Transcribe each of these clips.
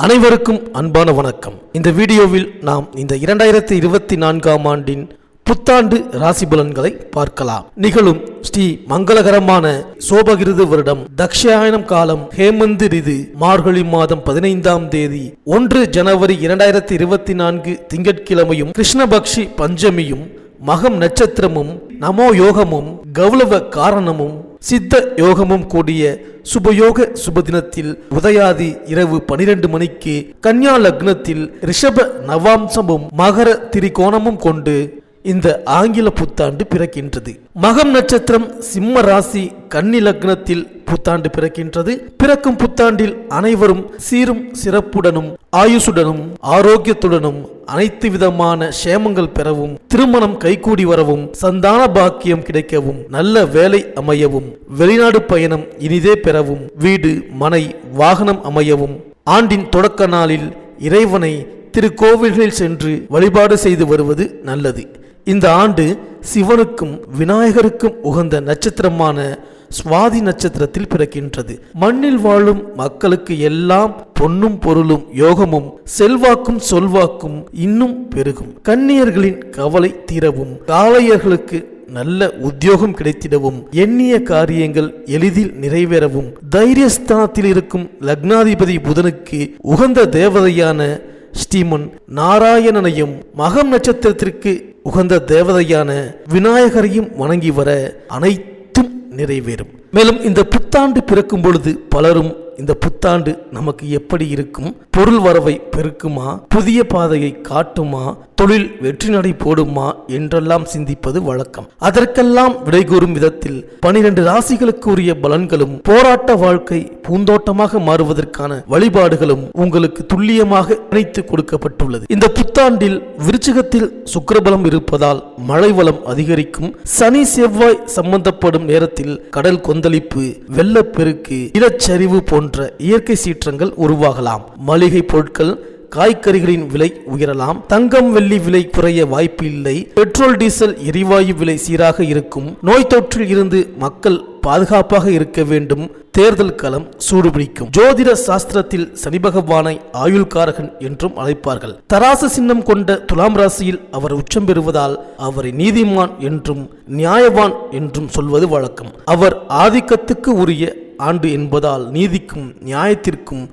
அனைவருக்கும் அன்பான வணக்கம். இந்த வீடியோவில் நாம் இந்த 2024ஆம் ஆண்டின் புத்தாண்டு ராசி பலன்களை பார்க்கலாம். நிகழும் ஸ்ரீ மங்களகரமான சோபகிருது வருடம் தக்ஷாயனம் காலம் ஹேமந்த் ரிது மார்கழி மாதம் 15ஆம் தேதி 1 ஜனவரி 2024 திங்கட்கிழமையும் கிருஷ்ணபக்ஷி பஞ்சமியும் மகம் நட்சத்திரமும் நமோ யோகமும் கௌலவ காரணமும் சித்த யோகமும் கூடிய சுபயோக சுபதினத்தில் உதயாதி இரவு 12 மணிக்கு கன்யா லக்னத்தில் ரிஷப நவாம்சமும் மகர திரிகோணமும் கொண்டு இந்த ஆங்கில புத்தாண்டு பிறக்கின்றது. மகம் நட்சத்திரம் சிம்ம ராசி கன்னி லக்னத்தில் புத்தாண்டு பிறக்கின்றது. பிறக்கும் புத்தாண்டில் அனைவரும் சீரும் சிறப்புடனும் ஆயுசுடனும் ஆரோக்கியத்துடனும் அனைத்து விதமான சேமங்கள் பெறவும், திருமணம் கைகூடி வரவும், சந்தான பாக்கியம் கிடைக்கவும், நல்ல வேலை அமையவும், வெளிநாடு பயணம் இனிதே பெறவும், வீடு மனை வாகனம் அமையவும், ஆண்டின் தொடக்க நாளில் இறைவனை திருக்கோவில்களில் சென்று வழிபாடு செய்து வருவது நல்லது. இந்த ஆண்டு சிவனுக்கும் விநாயகருக்கும் உகந்த நட்சத்திரமான சுவாதி நட்சத்திரத்தில் பிறக்கின்றது. மண்ணில் வாழும் மக்களுக்கு எல்லாம் பொன்னும் பொருளும் யோகமும் செல்வாக்கும் சொல்வாக்கும் இன்னும் பெருகும். கன்னியர்களின் கவலை தீரவும், காளையர்களுக்கு நல்ல உத்தியோகம் கிடைத்திடவும், எண்ணிய காரியங்கள் எளிதில் நிறைவேறவும், தைரியஸ்தானத்தில் இருக்கும் லக்னாதிபதி புதனுக்கு உகந்த தேவதையான ஸ்ரீமன் நாராயணனையும் மகம் நட்சத்திரத்திற்கு உகந்த தேவதையான விநாயகரையும் வணங்கி வர அனைத்தும் நிறைவேறும். மேலும் இந்த புத்தாண்டு பிறக்கும் பொழுது பலரும் இந்த புத்தாண்டு நமக்கு எப்படி இருக்கும், பொருள் வரவை பெருக்குமா, புதிய பாதையை காட்டுமா, தொழில் வெற்றி நடை போடுமா என்றெல்லாம் சிந்திப்பது வழக்கம். அதற்கெல்லாம் விடை கூறும் விதத்தில் 12 ராசிகளுக்கு உரிய பலன்களும் போராட்ட வாழ்க்கை பூந்தோட்டமாக மாறுவதற்கான வழிபாடுகளும் உங்களுக்கு துல்லியமாக இணைத்து கொடுக்கப்பட்டுள்ளது. இந்த புத்தாண்டில் விருச்சிகத்தில் சுக்கிரபலம் இருப்பதால் மழை வளம் அதிகரிக்கும். சனி செவ்வாய் சம்பந்தப்படும் நேரத்தில் கடல் கொந்தளிப்பு, வெள்ளப்பெருக்கு, இடச்சரிவு போன்ற இயற்கை சீற்றங்கள் உருவாகலாம். மளிகை பொருட்கள் காய்கறிகளின் விலை உயரலாம். தங்கம் வெள்ளி விலை குறைய வாய்ப்பு இல்லை. பெட்ரோல் டீசல் எரிவாயு விலை சீராக இருக்கும். நோய் தொற்றில் இருந்து மக்கள் பாதுகாப்பாக இருக்க வேண்டும். தேர்தல் களம் சூடுபிடிக்கும். ஜோதிட சாஸ்திரத்தில் சனி பகவானை ஆயுள்காரகன் என்றும் அழைப்பார்கள். தராசு சின்னம் கொண்ட துலாம் ராசியில் அவர் உச்சம் பெறுவதால் அவரை நீதிமான் என்றும் நியாயவான் என்றும் சொல்வது வழக்கம். அவர் ஆதிக்கத்துக்கு உரிய ஆண்டு என்பதால் நீதிக்கும் நியாயத்திற்கும்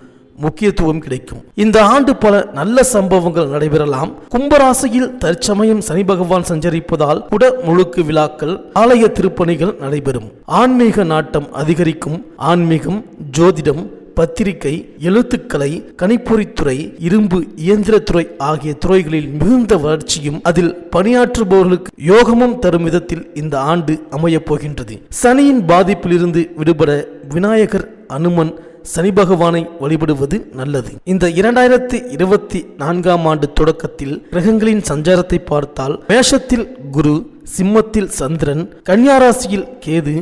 முக்கியத்துவம் கிடைக்கும். இந்த ஆண்டு பல நல்ல சம்பவங்கள் நடைபெறலாம். கும்பராசியில் தற்சமயம் சனி பகவான் சஞ்சரிப்பதால் குட முழுக்கு விழாக்கள், ஆலய திருப்பணிகள் நடைபெறும். ஆன்மீக நாட்டம் அதிகரிக்கும். ஆன்மீகம், ஜோதிடம், பத்திரிகை, எழுத்துக்கலை, கணிப்பொறித்துறை, இரும்பு இயந்திரத்துறை ஆகிய துறைகளில் மிகுந்த வளர்ச்சியும் அதில் பணியாற்றுபவர்களுக்கு யோகமும் தரும் விதத்தில் இந்த ஆண்டு அமையப் போகின்றது. சனியின் பாதிப்பிலிருந்து விடுபட விநாயகர், அனுமன், சனி பகவானை வழிபடுவது நல்லது. இந்த 2024ஆம் ஆண்டு தொடக்கத்தில் கிரகங்களின் சஞ்சாரத்தை பார்த்தால் மேஷத்தில் குரு, சிம்மத்தில் சந்திரன், கன்னியா ராசியில் கேது,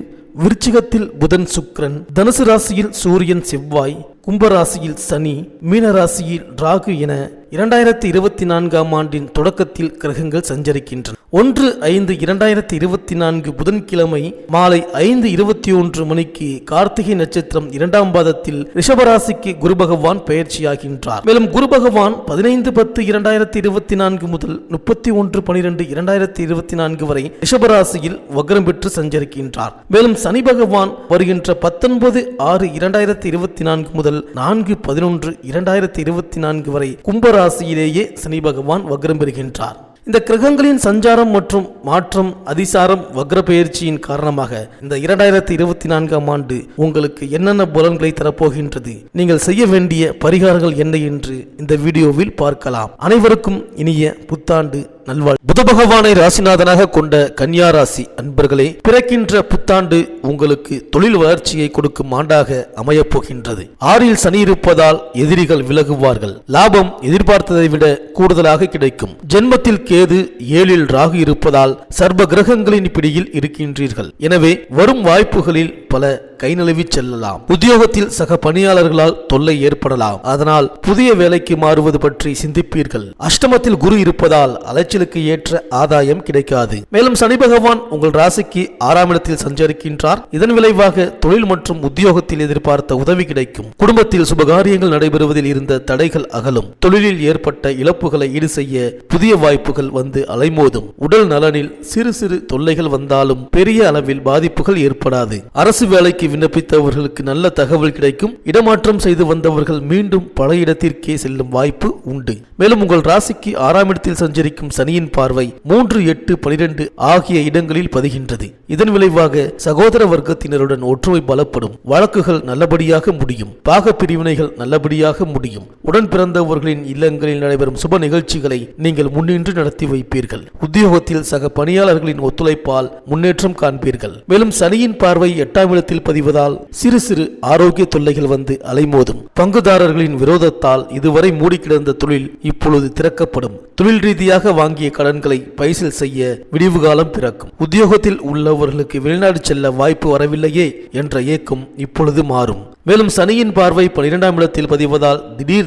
விருச்சிகத்தில் புதன் சுக்கிரன், தனுசு ராசியில் சூரியன் செவ்வாய், கும்பராசியில் சனி, மீனராசியில் ராகு என 2024ஆம் ஆண்டின் தொடக்கத்தில் கிரகங்கள் சஞ்சரிக்கின்றன. 1/5/2024 புதன்கிழமை மாலை 5:21 மணிக்கு கார்த்திகை நட்சத்திரம் 2ஆம் பாதத்தில் ரிஷபராசிக்கு குரு பகவான் பெயர்ச்சியாகின்றார். மேலும் குரு பகவான் 15/10/2024 முதல் 31/12/2024 வரை ரிஷபராசியில் வக்ரம் பெற்று சஞ்சரிக்கின்றார். மேலும் சனி பகவான் வருகின்ற 19/6/2024 முதல் 4/11/2024 வரை கும்பராசியிலேயே சனி பகவான் வக்ரம் பெறுகின்றார். இந்த கிரகங்களின் சஞ்சாரம் மற்றும் மாற்றம், அதிசாரம், வக்ர பெயர்ச்சியின் காரணமாக இந்த 2024ஆம் ஆண்டு உங்களுக்கு என்னென்ன பலன்களை தரப்போகின்றது, நீங்கள் செய்ய வேண்டிய பரிகாரங்கள் என்ன என்று இந்த வீடியோவில் பார்க்கலாம். அனைவருக்கும் இனிய புத்தாண்டு நல்வாழ். புத பகவானை ராசிநாதனாக கொண்ட கன்னியா ராசி அன்பர்களே, பிறக்கின்ற புத்தாண்டு உங்களுக்கு தொழில் வளர்ச்சியை கொடுக்கும் ஆண்டாக அமையப் போகின்றது. 6இல் சனி இருப்பதால் எதிரிகள் விலகுவார்கள். லாபம் எதிர்பார்த்ததை விட கூடுதலாக கிடைக்கும். ஜென்மத்தில் கேது, 7இல் ராகு இருப்பதால் சர்வ கிரகங்களின் பிடியில் இருக்கின்றீர்கள். எனவே வரும் வாய்ப்புகளில் பல கை நழுவி செல்லலாம். உத்தியோகத்தில் சக பணியாளர்களால் தொல்லை ஏற்படலாம். அதனால் புதிய வேலைக்கு மாறுவது பற்றி சிந்திப்பீர்கள். அஷ்டமத்தில் குரு இருப்பதால் அலைச்சலுக்கு ஏற்ற ஆதாயம் கிடைக்காது. மேலும் சனி பகவான் உங்கள் ராசிக்கு 6ஆம் இடத்தில் சஞ்சரிக்கின்றார். இதன் விளைவாக தொழில் மற்றும் உத்தியோகத்தில் எதிர்பார்த்த உதவி கிடைக்கும். குடும்பத்தில் சுபகாரியங்கள் நடைபெறுவதில் இருந்த தடைகள் அகலும். தொழிலில் ஏற்பட்ட இழப்புகளை ஈடு செய்ய புதிய வாய்ப்புகள் வந்து அலைமோதும். உடல் நலனில் சிறு சிறு தொல்லைகள் வந்தாலும் பெரிய அளவில் பாதிப்புகள் ஏற்படாது. அரசு வேலைக்கு விண்ணப்பித்தவர்களுக்கு நல்ல தகவல் கிடைக்கும். இடமாற்றம் செய்து வந்தவர்கள் மீண்டும் பழைய இடத்திற்கே செல்லும் வாய்ப்பு உண்டு. மேலும் உங்கள் ராசிக்கு 6ஆம் இடத்தில் சஞ்சரிக்கும் சனியின் பார்வை 3, 8, 12 ஆகிய இடங்களில் பதிகின்றது. இதன் விளைவாக சகோதர வர்க்கத்தினருடன் ஒற்றுமை பலப்படும். வழக்குகள் நல்லபடியாக முடியும். பாக பிரிவினைகள் நல்லபடியாக முடியும். உடன் பிறந்தவர்களின் இல்லங்களில் நடைபெறும் சுப நிகழ்ச்சிகளை நீங்கள் முன்னின்று நடத்தி வைப்பீர்கள். உத்தியோகத்தில் சக பணியாளர்களின் ஒத்துழைப்பால் முன்னேற்றம் காண்பீர்கள். மேலும் சனியின் பார்வை 8ஆம் இடத்தில் பதிவதால் சிறு சிறு ஆரோக்கிய தொல்லைகள் வந்து அலைமோதும். பங்குதாரர்களின் விரோதத்தால் இதுவரை மூடி கிடந்த தொழில் இப்பொழுது திறக்கப்படும். தொழில் ரீதியாக வாங்கிய கடன்களை பைசல் செய்ய விடிவு காலம் பிறக்கும். உத்தியோகத்தில் உள்ளவர்களுக்கு வெளிநாடு செல்ல வாய்ப்பு வரவில்லையே என்ற ஏக்கம் இப்பொழுது மாறும். மேலும் சனியின் பார்வை 12ஆம் இடத்தில் பதிவதால்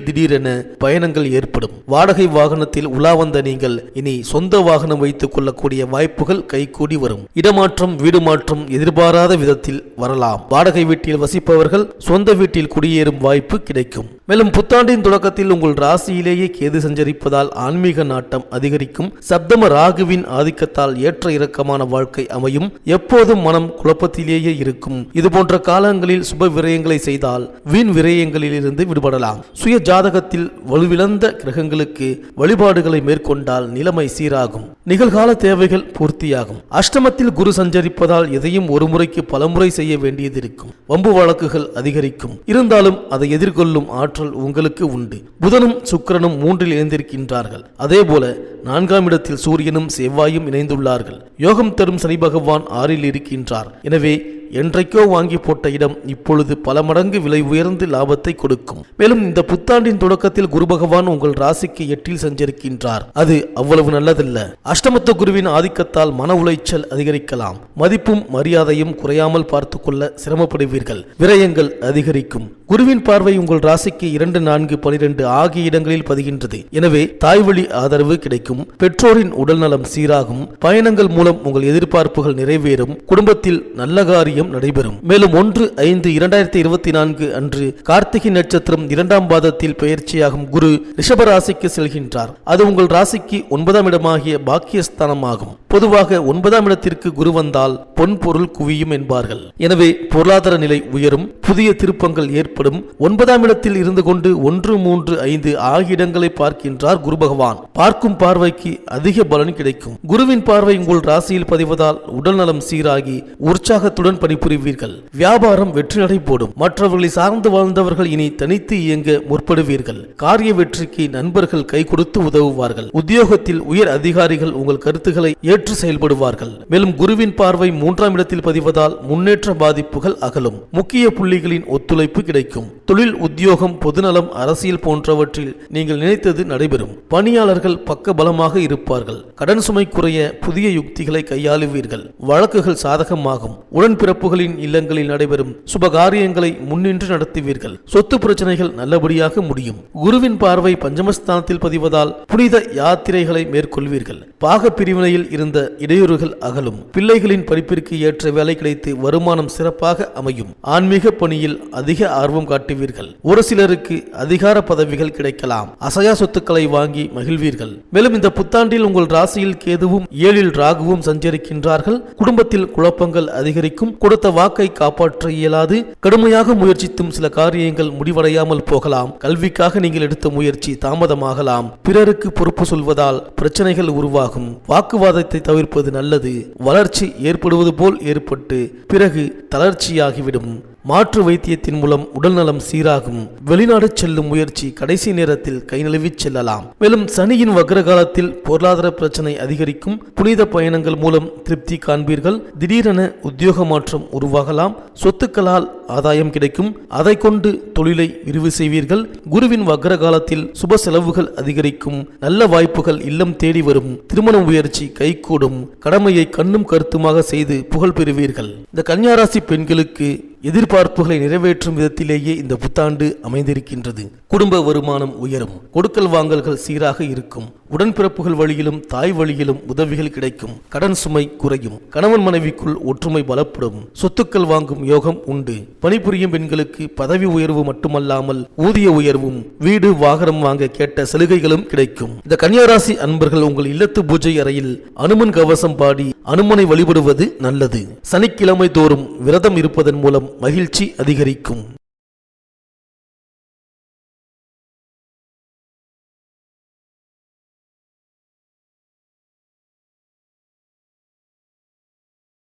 திடீரென பயணங்கள் ஏற்படும். வாடகை வாகனத்தில் உலா வந்த நீங்கள் இனி சொந்த வாகனம் வைத்துக் கொள்ளக்கூடிய வாய்ப்புகள் கைகூடி வரும். இடமாற்றம், வீடு மாற்றம் எதிர்பாராத விதத்தில் வரலாம். வாடகை வீட்டில் வசிப்பவர்கள் சொந்த வீட்டில் குடியேறும் வாய்ப்பு கிடைக்கும். மேலும் புத்தாண்டின் தொடக்கத்தில் உங்கள் ராசியிலேயே கேது சஞ்சரிப்பதால் ஆன்மீக நாட்டம் அதிகரிக்கும். சப்தம ராகுவின் ஆதிக்கத்தால் ஏற்ற இறக்கமான வாழ்க்கை அமையும். எப்போதும் மனம் குழப்பத்திலேயே இருக்கும். இதுபோன்ற காலங்களில் சுப விரயங்களை செய்தால் வீண் விரயங்களில் இருந்து விடுபடலாம். சுய ஜாதகத்தில் வலுவிழந்த கிரகங்களுக்கு வழிபாடுகளை மேற்கொண்டால் நிலைமை சீராகும். நிகழ்கால தேவைகள் பூர்த்தியாகும். அஷ்டமத்தில் குரு சஞ்சரிப்பதால் எதையும் ஒரு முறைக்கு பலமுறை செய்ய வேண்டியது இருக்கும். வம்பு வழக்குகள் அதிகரிக்கும். இருந்தாலும் அதை எதிர்கொள்ளும் ஆற்றல் உங்களுக்கு உண்டு. புதனும் சுக்கிரனும் 3இல் இணைந்திருக்கின்றார்கள். அதேபோல 4ஆம் இடத்தில் சூரியனும் செவ்வாயும் இணைந்துள்ளார்கள். யோகம் தரும் சனி பகவான் 6இல் இருக்கின்றார். எனவே என்றைக்கோ வாங்கி போட்ட இடம் இப்பொழுது பல மடங்கு விலை உயர்ந்து லாபத்தை கொடுக்கும். மேலும் இந்த புத்தாண்டின் தொடக்கத்தில் குரு பகவான் உங்கள் ராசிக்கு 8இல் சஞ்சரிக்கின்றார். அது அவ்வளவு நல்லதல்ல. அஷ்டமத்து குருவின் ஆதிக்கத்தால் மன உளைச்சல் அதிகரிக்கலாம். மதிப்பும் மரியாதையும் குறையாமல் பார்த்து கொள்ள சிரமப்படுவீர்கள். விரயங்கள் அதிகரிக்கும். குருவின் பார்வை உங்கள் ராசிக்கு 2, 4, 12 ஆகிய இடங்களில் பதிகின்றது. எனவே தாய்வழி ஆதரவு கிடைக்கும். பெற்றோரின் உடல் நலம் சீராகும். பயணங்கள் மூலம் உங்கள் எதிர்பார்ப்புகள் நிறைவேறும். குடும்பத்தில் நல்ல காரியம் நடைபெறும். மேலும் 1/5/2024 அன்று கார்த்திகை நட்சத்திரம் 2ஆம் பாதத்தில் பெயர்ச்சியாகும் குரு ரிஷப ராசிக்கு செல்கின்றார். அது உங்கள் ராசிக்கு 9ஆம் இடமாகிய பாக்கியஸ்தானமாகும். பொதுவாக 9ஆம் இடத்திற்கு குரு வந்தால் பொன் பொருள் குவியும் என்பார்கள். எனவே பொருளாதார நிலை உயரும். புதிய திருப்பங்கள் ஏற்படும். 9ஆம் இடத்தில் இருந்து கொண்டு 1, 3, 5 ஆகிய இடங்களை பார்க்கின்றார் குரு பகவான். பார்க்கும் பார்வைக்கு அதிக பலன் கிடைக்கும். குருவின் பார்வை உங்கள் ராசியில் பதிவதால் உடல் நலம் சீராகி உற்சாகத்துடன் பணிபுரிவீர்கள். வியாபாரம் வெற்றி நடை போடும். மற்றவர்களை சார்ந்து வாழ்ந்தவர்கள் இனி தனித்து இயங்க முற்படுவீர்கள். காரிய வெற்றிக்கு நண்பர்கள் கை கொடுத்து உதவுவார்கள். உத்தியோகத்தில் உயர் அதிகாரிகள் உங்கள் கருத்துக்களை ஏற்று செயல்படுவார்கள். மேலும் குருவின் பார்வை 3ஆம் இடத்தில் பதிவதால் முன்னேற்ற பாதிப்புகள் அகலும். முக்கிய புள்ளிகளின் ஒத்துழைப்பு கிடைக்கும். தொழில், உத்தியோகம், பொதுநலம், அரசியல் போன்றவற்றில் நீங்கள் நினைத்தது நடைபெறும். பணியாளர்கள் பக்க பலமாக இருப்பார்கள். கடன் சுமை குறைய புதிய யுக்திகளை கையாளுவீர்கள். வழக்குகள் சாதகமாகும். உடன்பிறப்புகளின் இல்லங்களில் நடைபெறும் சுபகாரியங்களை முன்னின்று நடத்துவீர்கள். சொத்து பிரச்சனைகள் நல்லபடியாக முடியும். குருவின் பார்வை பஞ்சமஸ்தானத்தில் பதிவதால் புனித யாத்திரைகளை மேற்கொள்வீர்கள். பாக பிரிவினையில் இருந்த இடையூறுகள் அகலும். பிள்ளைகளின் படிப்பிற்கு ஏற்ற வேலை கிடைத்து வருமானம் சிறப்பாக அமையும். ஆன்மீக பணியில் அதிக ஆர்வம் காட்டுவீர்கள். ஒரு சிலருக்கு அதிகார பதவிகள் கிடைக்கலாம். அசையா சொத்துக்களை வாங்கி மகிழ்வீர்கள். மேலும் இந்த புத்தாண்டில் உங்கள் ராசியில் கேதுவும் 7இல் ராகுவும் சஞ்சரிக்கின்றார்கள். குடும்பத்தில் குழப்பங்கள் அதிகரிக்கும். கொடுத்த வாக்கை காப்பாற்ற இயலாது. கடுமையாக முயற்சித்தும் சில காரியங்கள் முடிவடையாமல் போகலாம். கல்விக்காக நீங்கள் எடுத்த முயற்சி தாமதமாகலாம். பிறருக்கு பொறுப்பு சொல்வதால் பிரச்சனைகள் உருவாகும். வாக்குவாதத்தை தவிர்ப்பது நல்லது. வளர்ச்சி ஏற்படுவது போல் ஏற்பட்டு பிறகு தளர்ச்சியாகிவிடும். மாற்று வைத்தியத்தின் மூலம் உடல் நலம் சீராகும். வெளிநாடு செல்லும் முயற்சி கடைசி நேரத்தில் கை நழுவி செல்லலாம். மேலும் சனியின் வக்ர காலத்தில் பொருளாதார பிரச்சனை அதிகரிக்கும். புனித பயணங்கள் மூலம் திருப்தி காண்பீர்கள். திடீரென உத்தியோக மாற்றம் உருவாகலாம். சொத்துக்களால் ஆதாயம் கிடைக்கும். அதை கொண்டு தொழிலை விரிவு செய்வீர்கள். குருவின் வக்ர காலத்தில் சுப செலவுகள் அதிகரிக்கும். நல்ல வாய்ப்புகள் இல்லம் தேடி வரும். திருமண முயற்சி கைகூடும். கடமையை கண்ணும் கருத்துமாக செய்து புகழ் பெறுவீர்கள். இந்த கன்னியாராசி பெண்களுக்கு எதிர்பார்ப்புகளை நிறைவேற்றும் விதத்திலேயே இந்த புத்தாண்டு அமைந்திருக்கின்றது. குடும்ப வருமானம் உயரும். கொடுக்கல் வாங்கல்கள் சீராக இருக்கும். உடன்பிறப்புகள் வழியிலும் தாய் வழியிலும் உதவிகள் கிடைக்கும். கடன் சுமை குறையும். கணவன் மனைவிக்குள் ஒற்றுமை பலப்படும். சொத்துக்கள் வாங்கும் யோகம் உண்டு. பணிபுரியும் பெண்களுக்கு பதவி உயர்வு மட்டுமல்லாமல் ஊதிய உயர்வும், வீடு வாகனம் வாங்க கேட்ட சலுகைகளும் கிடைக்கும். இந்த கன்னியாராசி அன்பர்கள் உங்கள் இல்லத்து பூஜை அறையில் அனுமன் கவசம் பாடி அனுமனை வழிபடுவது நல்லது. சனிக்கிழமை தோறும் விரதம் இருப்பதன் மூலம் மகிழ்ச்சி அதிகரிக்கும்.